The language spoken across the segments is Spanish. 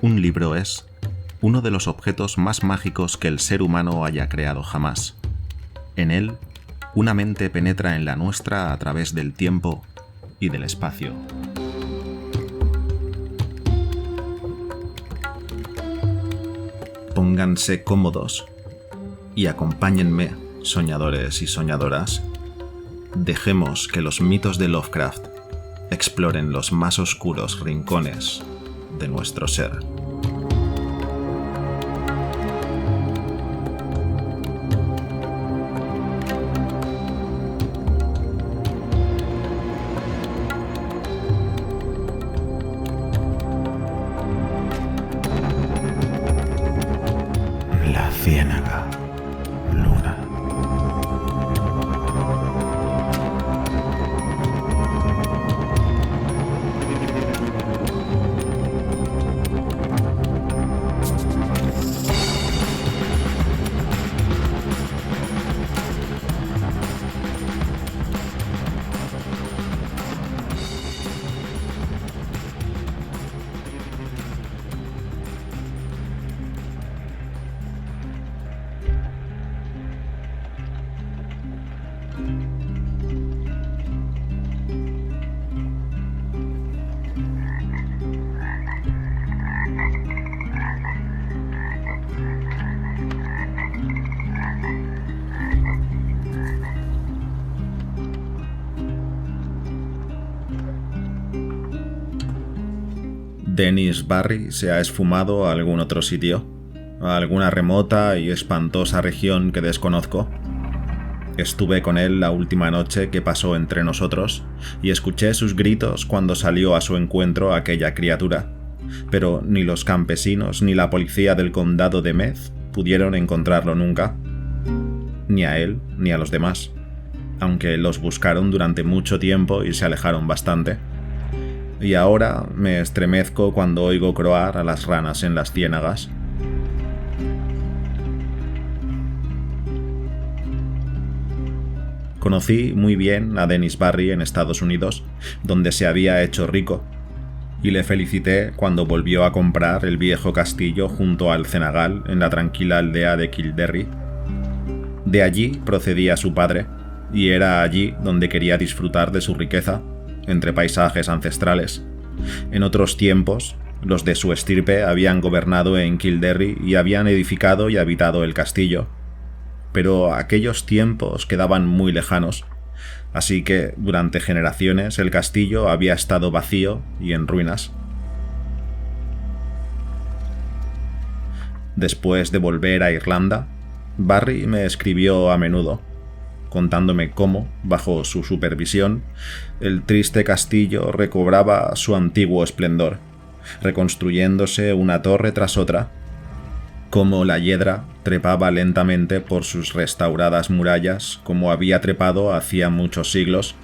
Un libro es uno de los objetos más mágicos que el ser humano haya creado jamás. En él, una mente penetra en la nuestra a través del tiempo y del espacio. Pónganse cómodos y acompáñenme, soñadores y soñadoras. Dejemos que los mitos de Lovecraft exploren los más oscuros rincones de nuestro ser. La Ciénaga Luna. Dennis Barry se ha esfumado a algún otro sitio, a alguna remota y espantosa región que desconozco. Estuve con él la última noche que pasó entre nosotros y escuché sus gritos cuando salió a su encuentro aquella criatura, pero ni los campesinos ni la policía del condado de Meth pudieron encontrarlo nunca, ni a él ni a los demás, aunque los buscaron durante mucho tiempo y se alejaron bastante. Y ahora me estremezco cuando oigo croar a las ranas en las ciénagas. Conocí muy bien a Dennis Barry en Estados Unidos, donde se había hecho rico, y le felicité cuando volvió a comprar el viejo castillo junto al Cenagal en la tranquila aldea de Kildare. De allí procedía su padre, y era allí donde quería disfrutar de su riqueza, entre paisajes ancestrales. En otros tiempos, los de su estirpe habían gobernado en Kildare y habían edificado y habitado el castillo. Pero aquellos tiempos quedaban muy lejanos, así que durante generaciones el castillo había estado vacío y en ruinas. Después de volver a Irlanda, Barry me escribió a menudo, contándome cómo, bajo su supervisión, el triste castillo recobraba su antiguo esplendor, reconstruyéndose una torre tras otra, cómo la hiedra trepaba lentamente por sus restauradas murallas como había trepado hacía muchos siglos,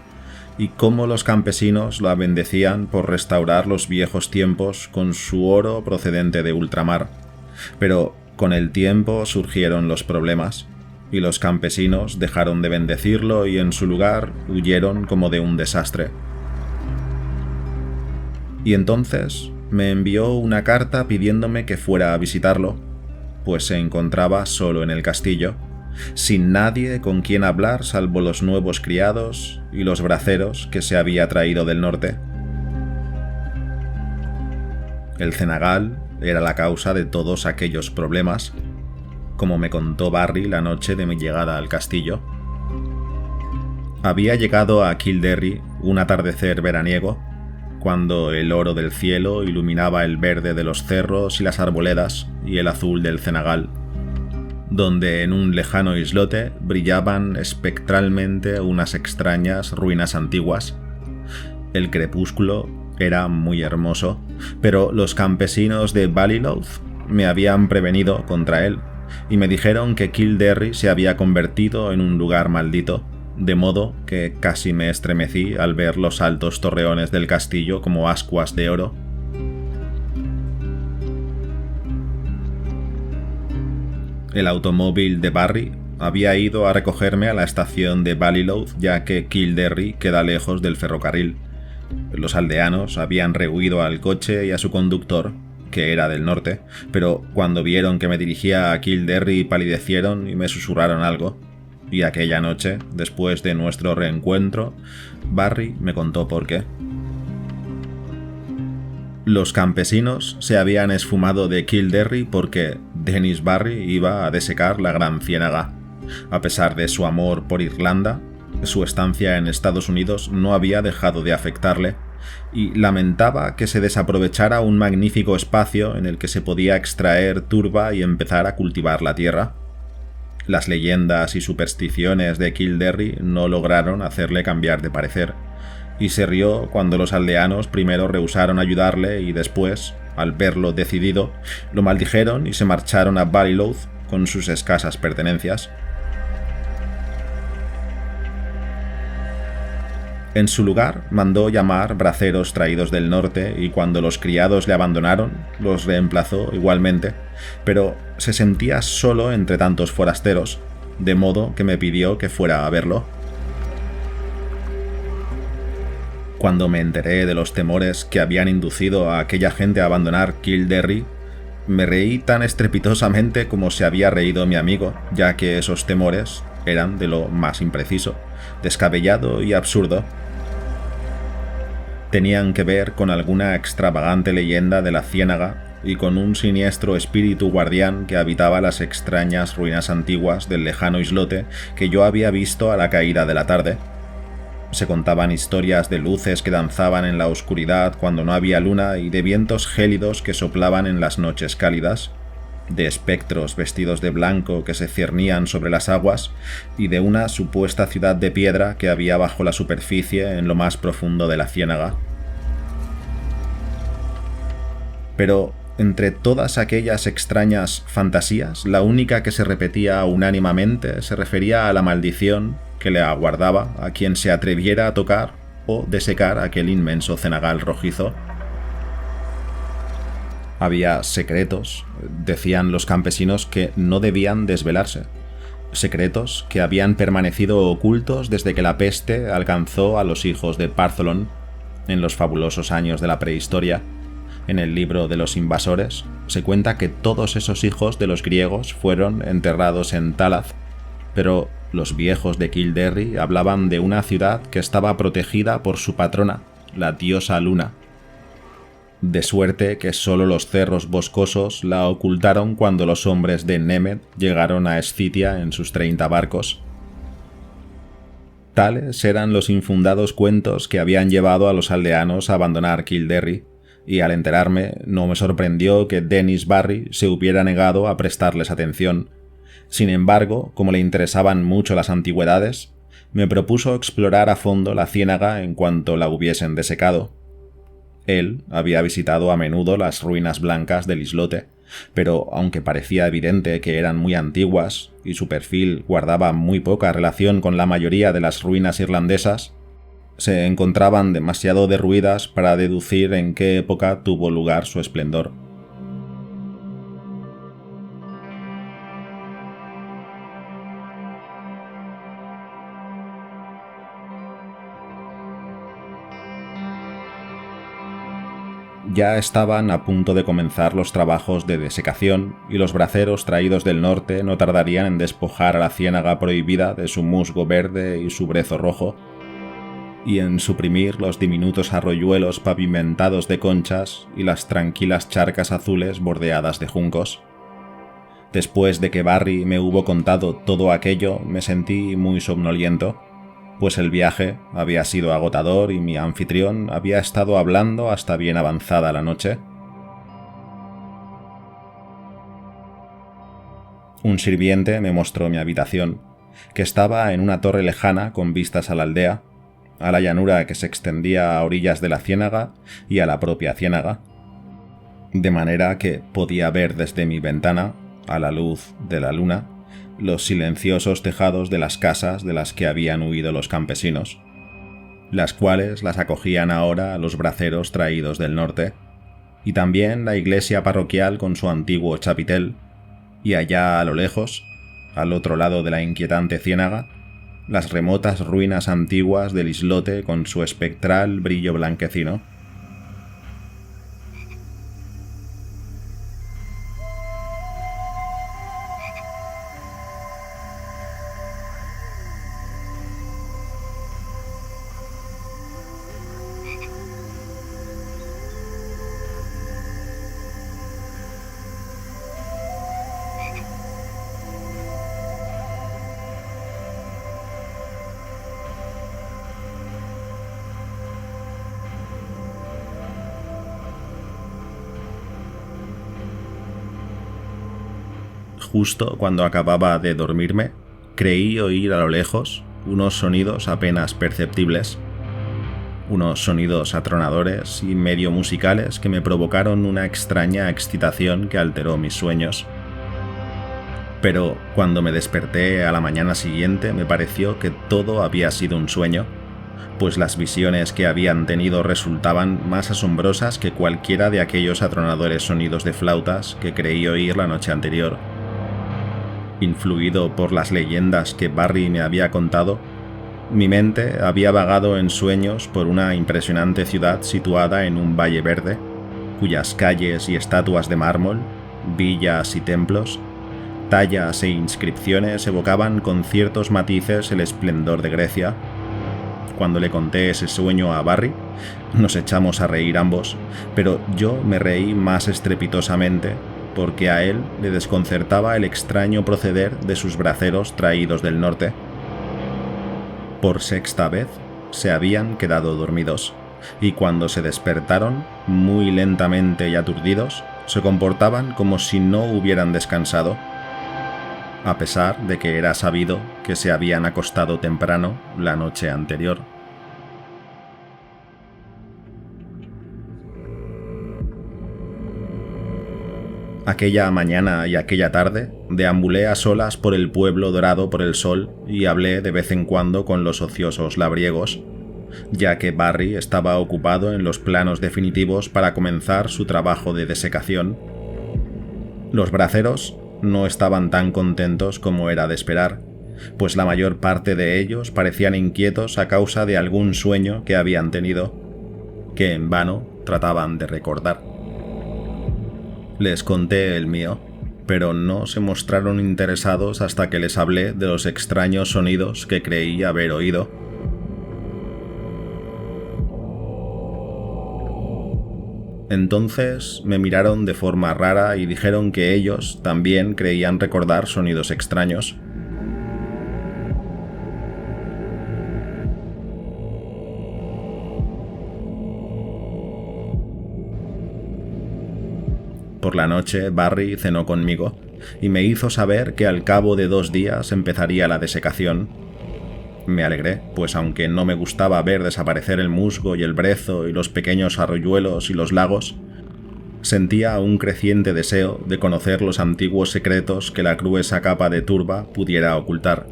y cómo los campesinos la bendecían por restaurar los viejos tiempos con su oro procedente de ultramar. Pero con el tiempo surgieron los problemas, y los campesinos dejaron de bendecirlo y en su lugar huyeron como de un desastre. Y entonces me envió una carta pidiéndome que fuera a visitarlo, pues se encontraba solo en el castillo, sin nadie con quien hablar salvo los nuevos criados y los braceros que se había traído del norte. El Cenagal era la causa de todos aquellos problemas, como me contó Barry la noche de mi llegada al castillo. Había llegado a Kildare un atardecer veraniego, cuando el oro del cielo iluminaba el verde de los cerros y las arboledas y el azul del Cenagal, donde en un lejano islote brillaban espectralmente unas extrañas ruinas antiguas. El crepúsculo era muy hermoso, pero los campesinos de Ballylouth me habían prevenido contra él, y me dijeron que Kildare se había convertido en un lugar maldito, de modo que casi me estremecí al ver los altos torreones del castillo como ascuas de oro. El automóvil de Barry había ido a recogerme a la estación de Ballylouth, ya que Kildare queda lejos del ferrocarril. Los aldeanos habían rehuido al coche y a su conductor, que era del norte, pero cuando vieron que me dirigía a Kildare palidecieron y me susurraron algo. Y aquella noche, después de nuestro reencuentro, Barry me contó por qué. Los campesinos se habían esfumado de Kildare porque Dennis Barry iba a desecar la Gran Ciénaga. A pesar de su amor por Irlanda, su estancia en Estados Unidos no había dejado de afectarle, y lamentaba que se desaprovechara un magnífico espacio en el que se podía extraer turba y empezar a cultivar la tierra. Las leyendas y supersticiones de Kildare no lograron hacerle cambiar de parecer, y se rió cuando los aldeanos primero rehusaron ayudarle y después, al verlo decidido, lo maldijeron y se marcharon a Ballylouth con sus escasas pertenencias. En su lugar, mandó llamar braceros traídos del norte y cuando los criados le abandonaron, los reemplazó igualmente, pero se sentía solo entre tantos forasteros, de modo que me pidió que fuera a verlo. Cuando me enteré de los temores que habían inducido a aquella gente a abandonar Kildare, me reí tan estrepitosamente como se había reído mi amigo, ya que esos temores eran de lo más impreciso, descabellado y absurdo. Tenían que ver con alguna extravagante leyenda de la ciénaga y con un siniestro espíritu guardián que habitaba las extrañas ruinas antiguas del lejano islote que yo había visto a la caída de la tarde. Se contaban historias de luces que danzaban en la oscuridad cuando no había luna y de vientos gélidos que soplaban en las noches cálidas, de espectros vestidos de blanco que se cernían sobre las aguas y de una supuesta ciudad de piedra que había bajo la superficie en lo más profundo de la ciénaga. Pero entre todas aquellas extrañas fantasías, la única que se repetía unánimemente se refería a la maldición que le aguardaba a quien se atreviera a tocar o desecar aquel inmenso cenagal rojizo. Había secretos, decían los campesinos, que no debían desvelarse. Secretos que habían permanecido ocultos desde que la peste alcanzó a los hijos de Partholon en los fabulosos años de la prehistoria. En el libro de los invasores se cuenta que todos esos hijos de los griegos fueron enterrados en Talath, pero los viejos de Kildare hablaban de una ciudad que estaba protegida por su patrona, la diosa Luna. De suerte que solo los cerros boscosos la ocultaron cuando los hombres de Nemet llegaron a Escitia en sus 30 barcos. Tales eran los infundados cuentos que habían llevado a los aldeanos a abandonar Kildare, y al enterarme no me sorprendió que Dennis Barry se hubiera negado a prestarles atención. Sin embargo, como le interesaban mucho las antigüedades, me propuso explorar a fondo la ciénaga en cuanto la hubiesen desecado. Él había visitado a menudo las ruinas blancas del islote, pero aunque parecía evidente que eran muy antiguas y su perfil guardaba muy poca relación con la mayoría de las ruinas irlandesas, se encontraban demasiado derruidas para deducir en qué época tuvo lugar su esplendor. Ya estaban a punto de comenzar los trabajos de desecación y los braceros traídos del norte no tardarían en despojar a la ciénaga prohibida de su musgo verde y su brezo rojo, y en suprimir los diminutos arroyuelos pavimentados de conchas y las tranquilas charcas azules bordeadas de juncos. Después de que Barry me hubo contado todo aquello, me sentí muy somnoliento, pues el viaje había sido agotador y mi anfitrión había estado hablando hasta bien avanzada la noche. Un sirviente me mostró mi habitación, que estaba en una torre lejana con vistas a la aldea, a la llanura que se extendía a orillas de la ciénaga y a la propia ciénaga, de manera que podía ver desde mi ventana, a la luz de la luna, los silenciosos tejados de las casas de las que habían huido los campesinos, las cuales las acogían ahora a los braceros traídos del norte, y también la iglesia parroquial con su antiguo chapitel, y allá a lo lejos, al otro lado de la inquietante ciénaga, las remotas ruinas antiguas del islote con su espectral brillo blanquecino. justo cuando acababa de dormirme, creí oír a lo lejos unos sonidos apenas perceptibles, unos sonidos atronadores y medio musicales que me provocaron una extraña excitación que alteró mis sueños. Pero cuando me desperté a la mañana siguiente me pareció que todo había sido un sueño, pues las visiones que habían tenido resultaban más asombrosas que cualquiera de aquellos atronadores sonidos de flautas que creí oír la noche anterior. Influido por las leyendas que Barry me había contado, mi mente había vagado en sueños por una impresionante ciudad situada en un valle verde, cuyas calles y estatuas de mármol, villas y templos, tallas e inscripciones evocaban con ciertos matices el esplendor de Grecia. Cuando le conté ese sueño a Barry, nos echamos a reír ambos, pero yo me reí más estrepitosamente porque a él le desconcertaba el extraño proceder de sus braceros traídos del norte. Por sexta vez se habían quedado dormidos, y cuando se despertaron, muy lentamente y aturdidos, se comportaban como si no hubieran descansado, a pesar de que era sabido que se habían acostado temprano la noche anterior. Aquella mañana y aquella tarde deambulé a solas por el pueblo dorado por el sol y hablé de vez en cuando con los ociosos labriegos, ya que Barry estaba ocupado en los planos definitivos para comenzar su trabajo de desecación. Los braceros no estaban tan contentos como era de esperar, pues la mayor parte de ellos parecían inquietos a causa de algún sueño que habían tenido, que en vano trataban de recordar. Les conté el mío, pero no se mostraron interesados hasta que les hablé de los extraños sonidos que creí haber oído. Entonces me miraron de forma rara y dijeron que ellos también creían recordar sonidos extraños. Por la noche, Barry cenó conmigo y me hizo saber que al cabo de 2 días empezaría la desecación. Me alegré, pues aunque no me gustaba ver desaparecer el musgo y el brezo y los pequeños arroyuelos y los lagos, sentía un creciente deseo de conocer los antiguos secretos que la gruesa capa de turba pudiera ocultar.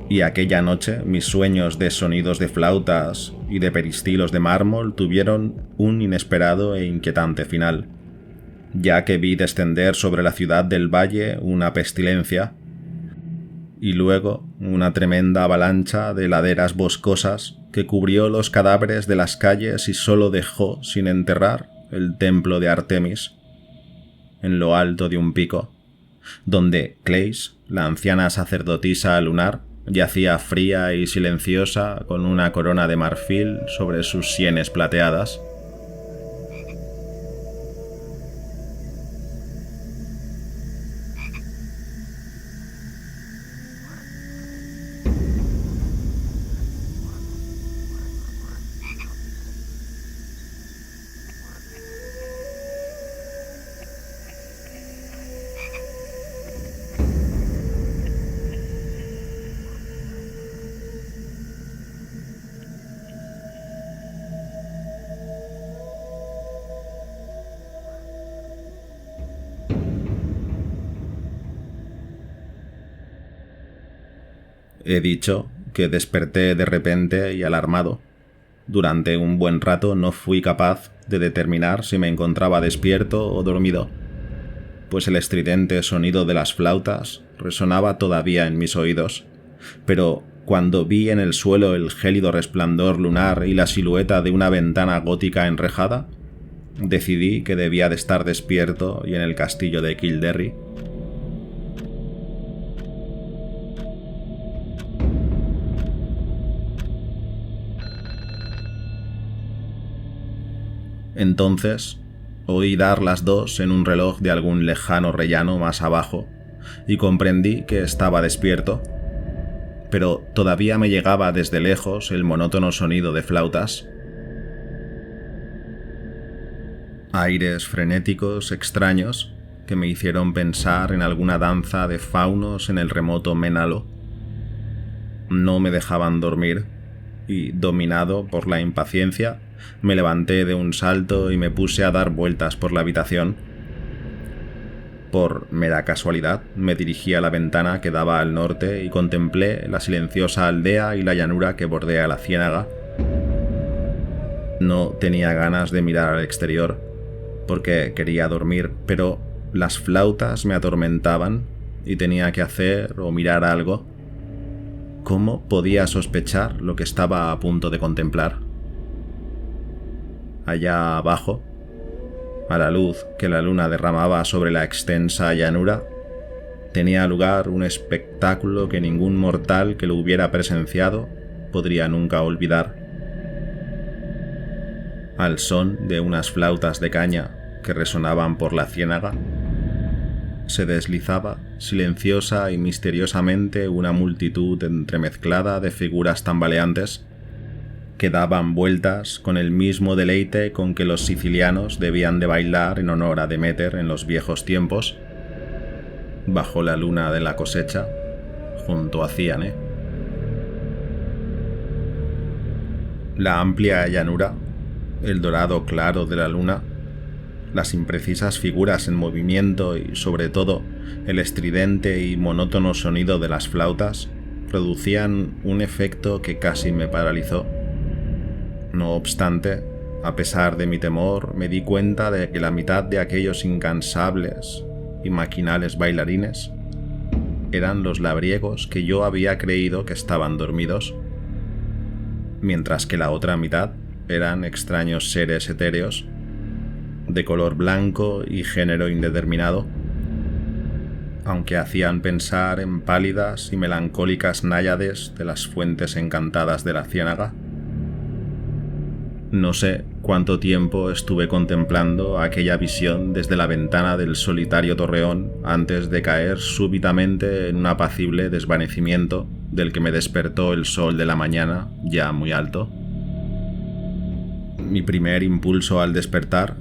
Y aquella noche mis sueños de sonidos de flautas y de peristilos de mármol tuvieron un inesperado e inquietante final, ya que vi descender sobre la ciudad del valle una pestilencia, y luego una tremenda avalancha de laderas boscosas que cubrió los cadáveres de las calles y solo dejó sin enterrar el templo de Artemis, en lo alto de un pico, donde Cleis, la anciana sacerdotisa lunar, yacía fría y silenciosa con una corona de marfil sobre sus sienes plateadas. He dicho que desperté de repente y alarmado. Durante un buen rato no fui capaz de determinar si me encontraba despierto o dormido, pues el estridente sonido de las flautas resonaba todavía en mis oídos, pero cuando vi en el suelo el gélido resplandor lunar y la silueta de una ventana gótica enrejada, decidí que debía de estar despierto y en el castillo de Kildare. Entonces oí dar las 2 en un reloj de algún lejano rellano más abajo y comprendí que estaba despierto, pero todavía me llegaba desde lejos el monótono sonido de flautas. Aires frenéticos, extraños, que me hicieron pensar en alguna danza de faunos en el remoto Ménalo. No me dejaban dormir y, dominado por la impaciencia, me levanté de un salto y me puse a dar vueltas por la habitación. Por mera casualidad, me dirigí a la ventana que daba al norte y contemplé la silenciosa aldea y la llanura que bordea la ciénaga. No tenía ganas de mirar al exterior, porque quería dormir, pero las flautas me atormentaban y tenía que hacer o mirar algo. ¿Cómo podía sospechar lo que estaba a punto de contemplar? Allá abajo, a la luz que la luna derramaba sobre la extensa llanura, tenía lugar un espectáculo que ningún mortal que lo hubiera presenciado podría nunca olvidar. Al son de unas flautas de caña que resonaban por la ciénaga, se deslizaba silenciosa y misteriosamente una multitud entremezclada de figuras tambaleantes que daban vueltas con el mismo deleite con que los sicilianos debían de bailar en honor a Deméter en los viejos tiempos, bajo la luna de la cosecha, junto a Cíane. La amplia llanura, el dorado claro de la luna, las imprecisas figuras en movimiento y, sobre todo, el estridente y monótono sonido de las flautas producían un efecto que casi me paralizó. No obstante, a pesar de mi temor, me di cuenta de que la mitad de aquellos incansables y maquinales bailarines eran los labriegos que yo había creído que estaban dormidos, mientras que la otra mitad eran extraños seres etéreos de color blanco y género indeterminado, aunque hacían pensar en pálidas y melancólicas náyades de las fuentes encantadas de la ciénaga. No sé cuánto tiempo estuve contemplando aquella visión desde la ventana del solitario torreón antes de caer súbitamente en un apacible desvanecimiento del que me despertó el sol de la mañana ya muy alto. Mi primer impulso al despertar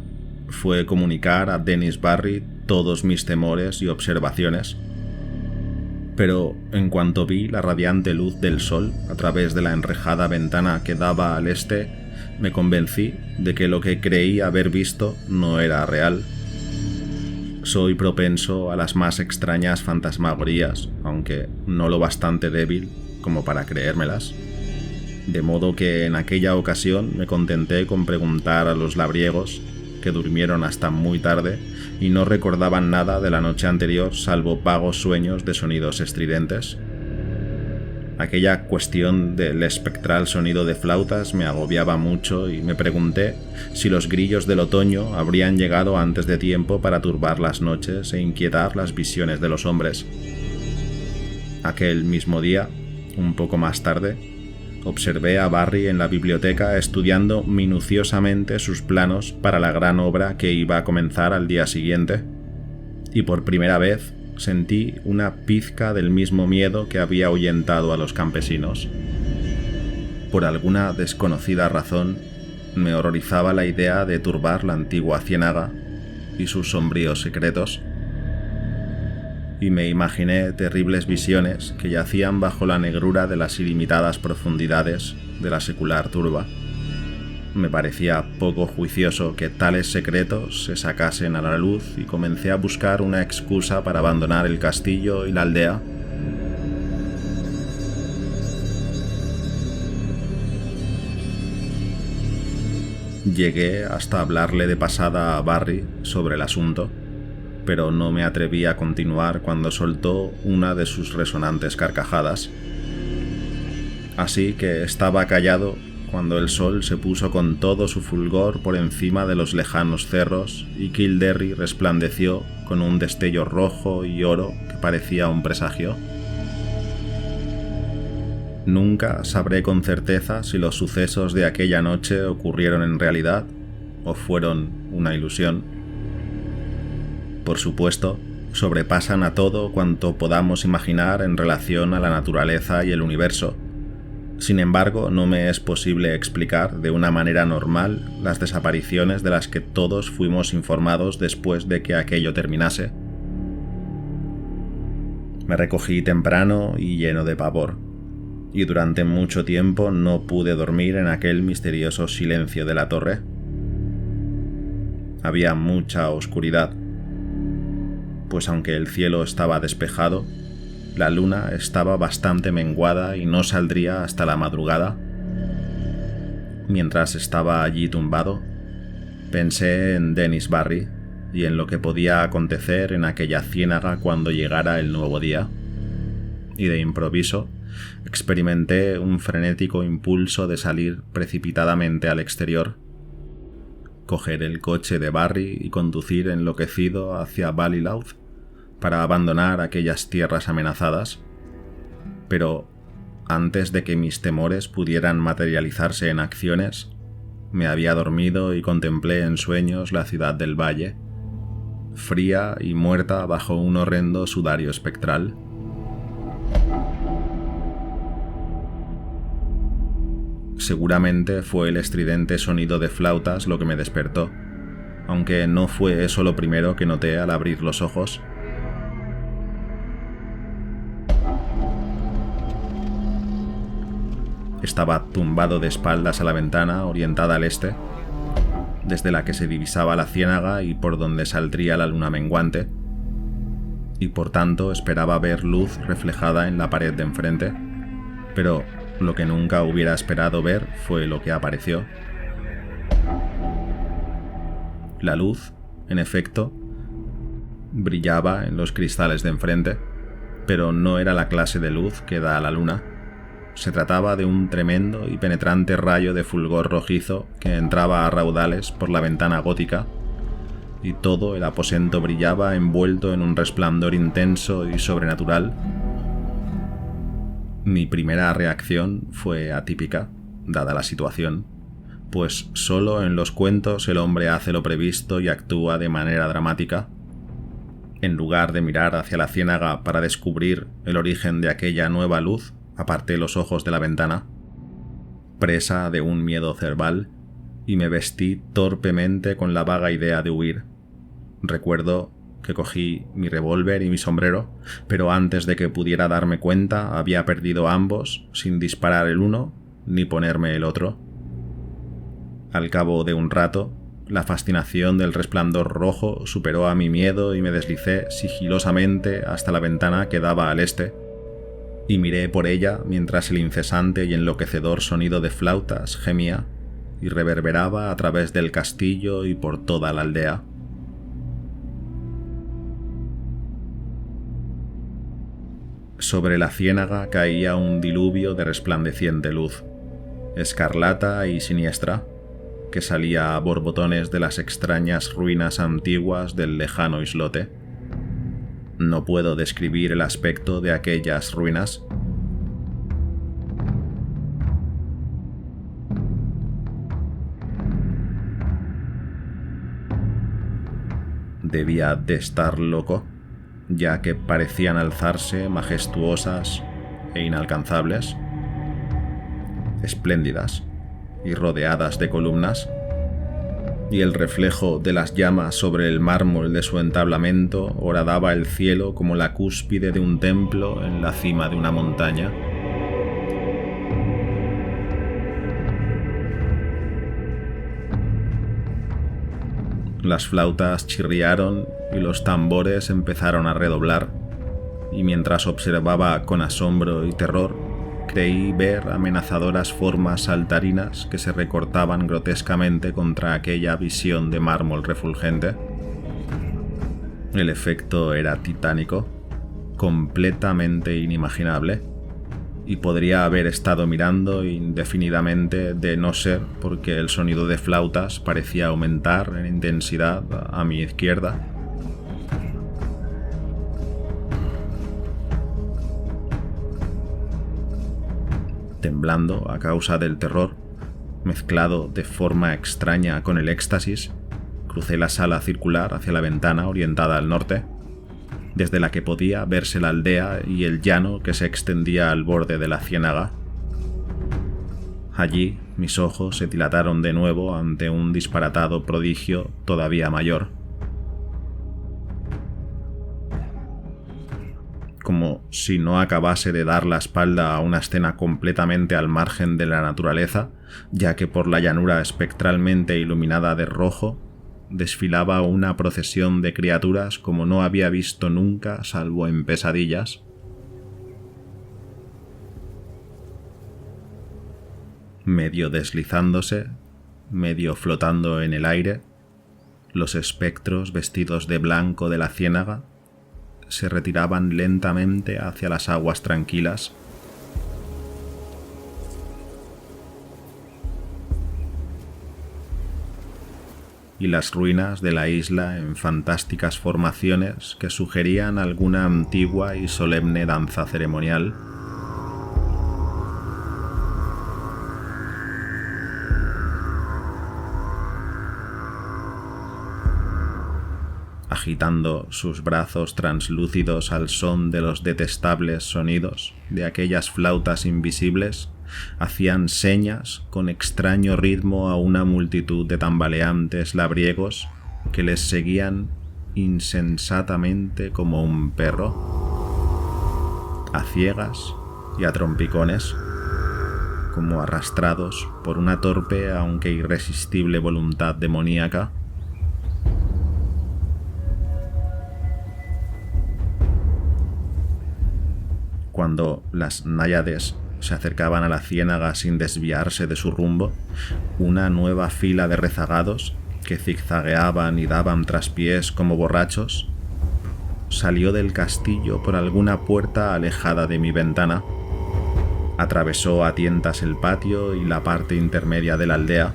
fue comunicar a Dennis Barry todos mis temores y observaciones, pero en cuanto vi la radiante luz del sol a través de la enrejada ventana que daba al este, me convencí de que lo que creí haber visto no era real. Soy propenso a las más extrañas fantasmagorías, aunque no lo bastante débil como para creérmelas. De modo que en aquella ocasión me contenté con preguntar a los labriegos, que durmieron hasta muy tarde y no recordaban nada de la noche anterior salvo vagos sueños de sonidos estridentes. Aquella cuestión del espectral sonido de flautas me agobiaba mucho y me pregunté si los grillos del otoño habrían llegado antes de tiempo para turbar las noches e inquietar las visiones de los hombres. Aquel mismo día, un poco más tarde, observé a Barry en la biblioteca estudiando minuciosamente sus planos para la gran obra que iba a comenzar al día siguiente, y por primera vez sentí una pizca del mismo miedo que había ahuyentado a los campesinos. Por alguna desconocida razón, me horrorizaba la idea de turbar la antigua ciénaga y sus sombríos secretos, y me imaginé terribles visiones que yacían bajo la negrura de las ilimitadas profundidades de la secular turba. Me parecía poco juicioso que tales secretos se sacasen a la luz y comencé a buscar una excusa para abandonar el castillo y la aldea. Llegué hasta hablarle de pasada a Barry sobre el asunto, pero no me atreví a continuar cuando soltó una de sus resonantes carcajadas. Así que estaba callado cuando el sol se puso con todo su fulgor por encima de los lejanos cerros y Kildare resplandeció con un destello rojo y oro que parecía un presagio. Nunca sabré con certeza si los sucesos de aquella noche ocurrieron en realidad o fueron una ilusión. Por supuesto, sobrepasan a todo cuanto podamos imaginar en relación a la naturaleza y el universo. Sin embargo, no me es posible explicar de una manera normal las desapariciones de las que todos fuimos informados después de que aquello terminase. Me recogí temprano y lleno de pavor, y durante mucho tiempo no pude dormir en aquel misterioso silencio de la torre. Había mucha oscuridad, pues aunque el cielo estaba despejado, la luna estaba bastante menguada y no saldría hasta la madrugada. Mientras estaba allí tumbado, pensé en Dennis Barry y en lo que podía acontecer en aquella ciénaga cuando llegara el nuevo día, y de improviso experimenté un frenético impulso de salir precipitadamente al exterior, coger el coche de Barry y conducir enloquecido hacia Ballylouth para abandonar aquellas tierras amenazadas. Pero antes de que mis temores pudieran materializarse en acciones, me había dormido y contemplé en sueños la ciudad del valle, fría y muerta bajo un horrendo sudario espectral. Seguramente fue el estridente sonido de flautas lo que me despertó, aunque no fue eso lo primero que noté al abrir los ojos. Estaba tumbado de espaldas a la ventana orientada al este, desde la que se divisaba la ciénaga y por donde saldría la luna menguante, y por tanto esperaba ver luz reflejada en la pared de enfrente, pero lo que nunca hubiera esperado ver fue lo que apareció. La luz, en efecto, brillaba en los cristales de enfrente, pero no era la clase de luz que da a la luna. Se trataba de un tremendo y penetrante rayo de fulgor rojizo que entraba a raudales por la ventana gótica, y todo el aposento brillaba envuelto en un resplandor intenso y sobrenatural. Mi primera reacción fue atípica, dada la situación, pues solo en los cuentos el hombre hace lo previsto y actúa de manera dramática. En lugar de mirar hacia la ciénaga para descubrir el origen de aquella nueva luz, aparté los ojos de la ventana, presa de un miedo cerval, y me vestí torpemente con la vaga idea de huir. Recuerdo que cogí mi revólver y mi sombrero, pero antes de que pudiera darme cuenta había perdido ambos sin disparar el uno ni ponerme el otro. Al cabo de un rato, la fascinación del resplandor rojo superó a mi miedo y me deslicé sigilosamente hasta la ventana que daba al este, y miré por ella mientras el incesante y enloquecedor sonido de flautas gemía y reverberaba a través del castillo y por toda la aldea. Sobre la ciénaga caía un diluvio de resplandeciente luz, escarlata y siniestra, que salía a borbotones de las extrañas ruinas antiguas del lejano islote. No puedo describir el aspecto de aquellas ruinas. Debía de estar loco, ya que parecían alzarse majestuosas e inalcanzables, espléndidas y rodeadas de columnas, y el reflejo de las llamas sobre el mármol de su entablamento horadaba el cielo como la cúspide de un templo en la cima de una montaña. Las flautas chirriaron y los tambores empezaron a redoblar, y mientras observaba con asombro y terror, creí ver amenazadoras formas saltarinas que se recortaban grotescamente contra aquella visión de mármol refulgente. El efecto era titánico, completamente inimaginable, y podría haber estado mirando indefinidamente de no ser porque el sonido de flautas parecía aumentar en intensidad a mi izquierda. Temblando a causa del terror, mezclado de forma extraña con el éxtasis, crucé la sala circular hacia la ventana orientada al norte, desde la que podía verse la aldea y el llano que se extendía al borde de la ciénaga. Allí mis ojos se dilataron de nuevo ante un disparatado prodigio todavía mayor. Como si no acabase de dar la espalda a una escena completamente al margen de la naturaleza, ya que por la llanura espectralmente iluminada de rojo desfilaba una procesión de criaturas como no había visto nunca salvo en pesadillas. Medio deslizándose, medio flotando en el aire, los espectros vestidos de blanco de la ciénaga se retiraban lentamente hacia las aguas tranquilas. Y las ruinas de la isla en fantásticas formaciones que sugerían alguna antigua y solemne danza ceremonial. Agitando sus brazos translúcidos al son de los detestables sonidos de aquellas flautas invisibles, hacían señas con extraño ritmo a una multitud de tambaleantes labriegos que les seguían insensatamente como un perro, a ciegas y a trompicones, como arrastrados por una torpe aunque irresistible voluntad demoníaca. Cuando las náyades se acercaban a la ciénaga sin desviarse de su rumbo, una nueva fila de rezagados, que zigzagueaban y daban traspiés como borrachos, salió del castillo por alguna puerta alejada de mi ventana, atravesó a tientas el patio y la parte intermedia de la aldea,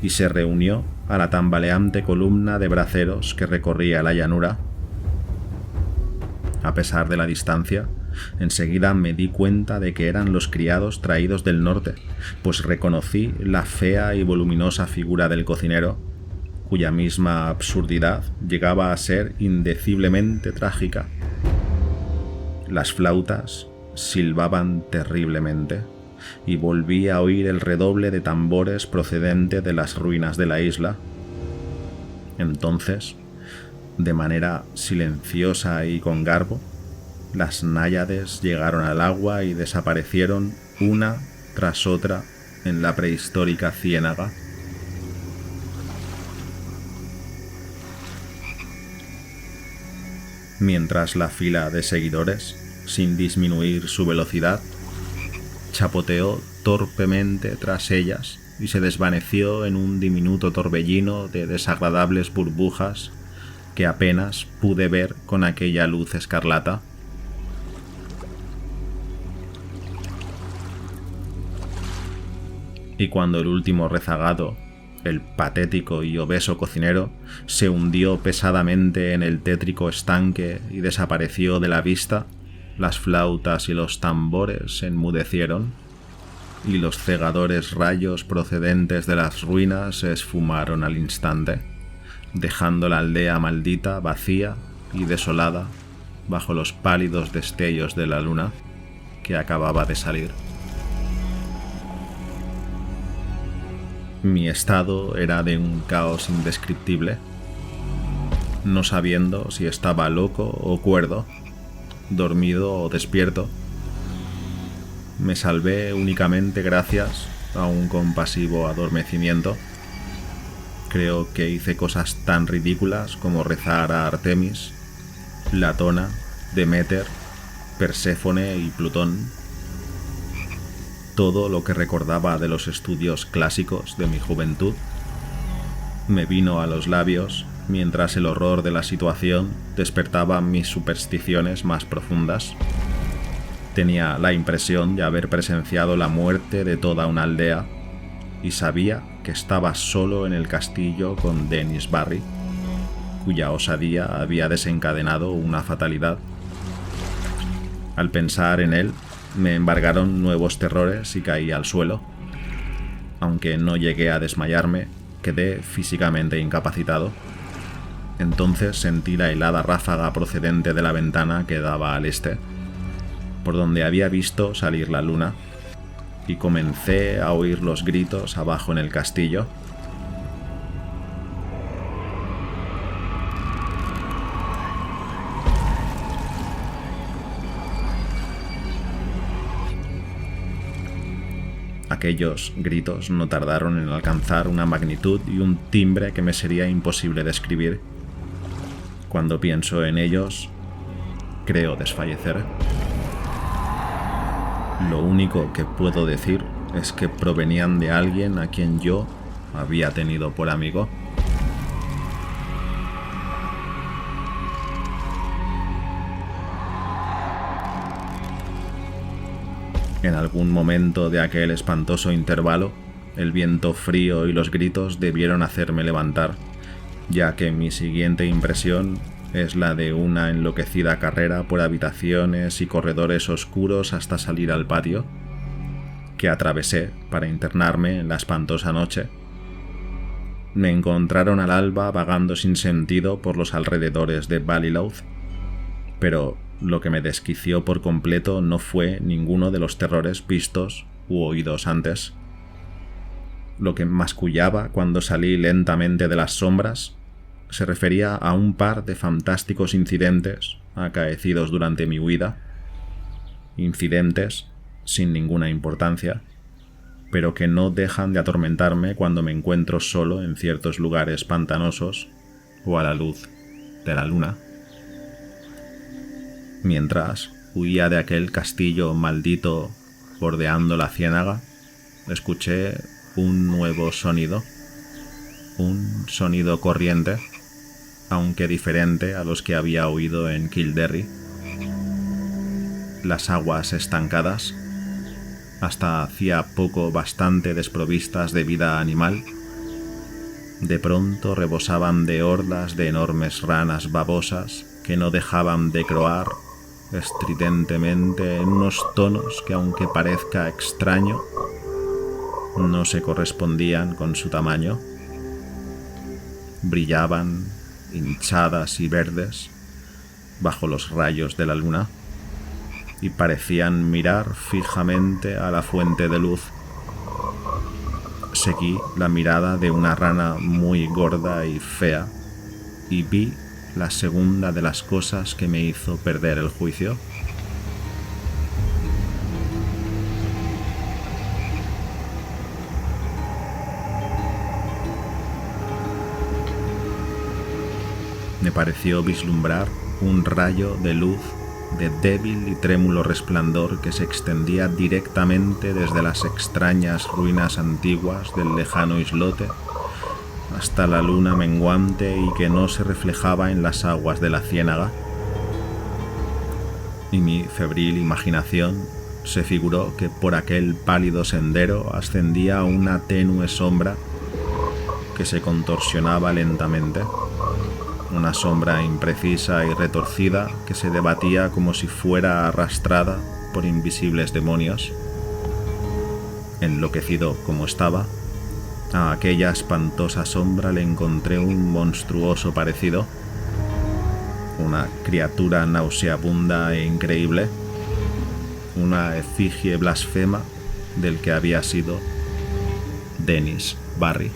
y se reunió a la tambaleante columna de braceros que recorría la llanura. A pesar de la distancia, enseguida me di cuenta de que eran los criados traídos del norte, pues reconocí la fea y voluminosa figura del cocinero, cuya misma absurdidad llegaba a ser indeciblemente trágica. Las flautas silbaban terriblemente, y volví a oír el redoble de tambores procedente de las ruinas de la isla. Entonces, de manera silenciosa y con garbo, las náyades llegaron al agua y desaparecieron una tras otra en la prehistórica ciénaga. Mientras la fila de seguidores, sin disminuir su velocidad, chapoteó torpemente tras ellas y se desvaneció en un diminuto torbellino de desagradables burbujas que apenas pude ver con aquella luz escarlata. Y cuando el último rezagado, el patético y obeso cocinero, se hundió pesadamente en el tétrico estanque y desapareció de la vista, las flautas y los tambores se enmudecieron, y los cegadores rayos procedentes de las ruinas se esfumaron al instante, dejando la aldea maldita vacía y desolada bajo los pálidos destellos de la luna que acababa de salir. Mi estado era de un caos indescriptible, no sabiendo si estaba loco o cuerdo, dormido o despierto. Me salvé únicamente gracias a un compasivo adormecimiento. Creo que hice cosas tan ridículas como rezar a Artemis, Latona, Deméter, Perséfone y Plutón. Todo lo que recordaba de los estudios clásicos de mi juventud me vino a los labios mientras el horror de la situación despertaba mis supersticiones más profundas. Tenía la impresión de haber presenciado la muerte de toda una aldea y sabía que estaba solo en el castillo con Dennis Barry, cuya osadía había desencadenado una fatalidad. Al pensar en él, me embargaron nuevos terrores y caí al suelo. Aunque no llegué a desmayarme, quedé físicamente incapacitado. Entonces sentí la helada ráfaga procedente de la ventana que daba al este, por donde había visto salir la luna. y comencé a oír los gritos abajo en el castillo. Aquellos gritos no tardaron en alcanzar una magnitud y un timbre que me sería imposible describir. Cuando pienso en ellos, creo desfallecer. Lo único que puedo decir es que provenían de alguien a quien yo había tenido por amigo. En algún momento de aquel espantoso intervalo, el viento frío y los gritos debieron hacerme levantar, ya que mi siguiente impresión es la de una enloquecida carrera por habitaciones y corredores oscuros hasta salir al patio, que atravesé para internarme en la espantosa noche. Me encontraron al alba vagando sin sentido por los alrededores de Ballylouth, pero lo que me desquició por completo no fue ninguno de los terrores vistos u oídos antes. Lo que mascullaba cuando salí lentamente de las sombras se refería a un par de fantásticos incidentes acaecidos durante mi huida. Incidentes sin ninguna importancia, pero que no dejan de atormentarme cuando me encuentro solo en ciertos lugares pantanosos o a la luz de la luna. Mientras huía de aquel castillo maldito bordeando la ciénaga, escuché un nuevo sonido, un sonido corriente, aunque diferente a los que había oído en Kildare. Las aguas estancadas, hasta hacía poco bastante desprovistas de vida animal, de pronto rebosaban de hordas de enormes ranas babosas que no dejaban de croar estridentemente en unos tonos que, aunque parezca extraño, no se correspondían con su tamaño. Brillaban, hinchadas y verdes, bajo los rayos de la luna, y parecían mirar fijamente a la fuente de luz. Seguí la mirada de una rana muy gorda y fea, y vi la segunda de las cosas que me hizo perder el juicio. Me pareció vislumbrar un rayo de luz de débil y trémulo resplandor que se extendía directamente desde las extrañas ruinas antiguas del lejano islote hasta la luna menguante y que no se reflejaba en las aguas de la ciénaga. Y mi febril imaginación se figuró que por aquel pálido sendero ascendía una tenue sombra que se contorsionaba lentamente, una sombra imprecisa y retorcida que se debatía como si fuera arrastrada por invisibles demonios. Enloquecido como estaba, a aquella espantosa sombra le encontré un monstruoso parecido, una criatura nauseabunda e increíble, una efigie blasfema del que había sido Dennis Barry.